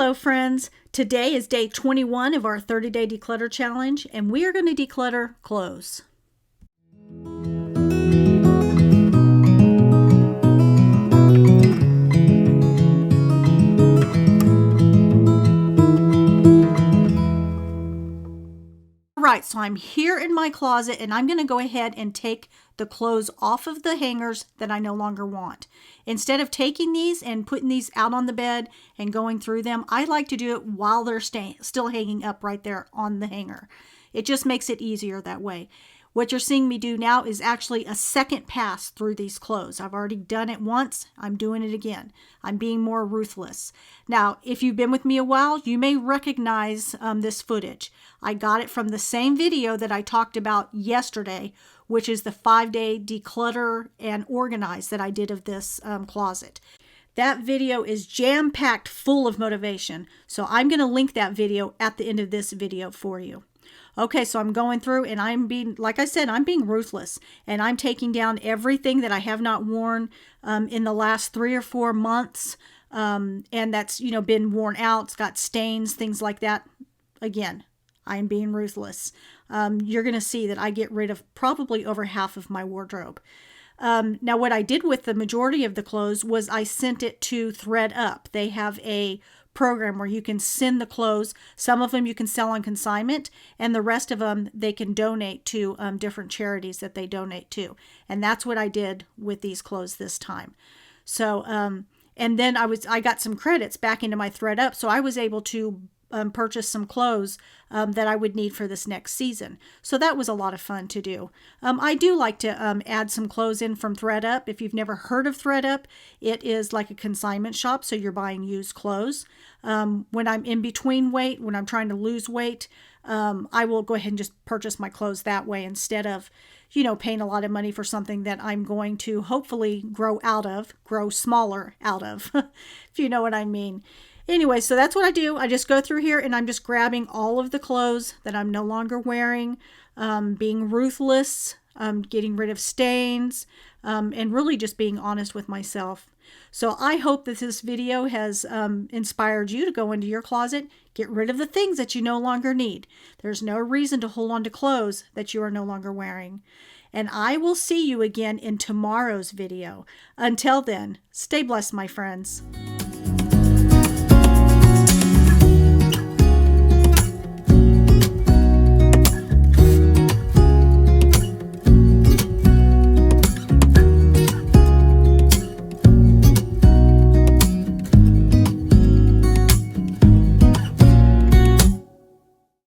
Hello friends, today is day 21 of our 30-day declutter challenge and we are going to declutter clothes. Alright, so I'm here in my closet and I'm going to go ahead and take the clothes off of the hangers that I no longer want. Instead of taking these and putting these out on the bed and going through them, I like to do it while they're still hanging up right there on the hanger. It just makes it easier that way. What you're seeing me do now is actually a second pass through these clothes. I've already done it once. I'm doing it again. I'm being more ruthless. Now, if you've been with me a while, you may recognize this footage. I got it from the same video that I talked about yesterday, which is the 5-day declutter and organize that I did of this closet. That video is jam-packed full of motivation. So I'm going to link that video at the end of this video for you. Okay, so I'm going through and I'm being, like I said, I'm being ruthless and I'm taking down everything that I have not worn in the last 3 or 4 months. And that's, been worn out. It's got stains, things like that. Again, I'm being ruthless. You're going to see that I get rid of probably over half of my wardrobe. Now, what I did with the majority of the clothes was I sent it to ThredUp. They have a program where you can send the clothes. Some of them you can sell on consignment, and the rest of them they can donate to different charities that they donate to. And that's what I did with these clothes this time. So, and then I got some credits back into my ThredUp, so I was able to purchase some clothes that I would need for this next season. So that was a lot of fun to do. I do like to add some clothes in from ThredUp. If you've never heard of ThredUp, it is like a consignment shop, so you're buying used clothes. When I'm in between weight, when I'm trying to lose weight, I will go ahead and just purchase my clothes that way instead of, paying a lot of money for something that I'm going to hopefully grow smaller out of, if you know what I mean. Anyway, so that's what I do. I just go through here and I'm just grabbing all of the clothes that I'm no longer wearing, being ruthless, getting rid of stains, and really just being honest with myself. So I hope that this video has inspired you to go into your closet, get rid of the things that you no longer need. There's no reason to hold on to clothes that you are no longer wearing. And I will see you again in tomorrow's video. Until then, stay blessed, my friends.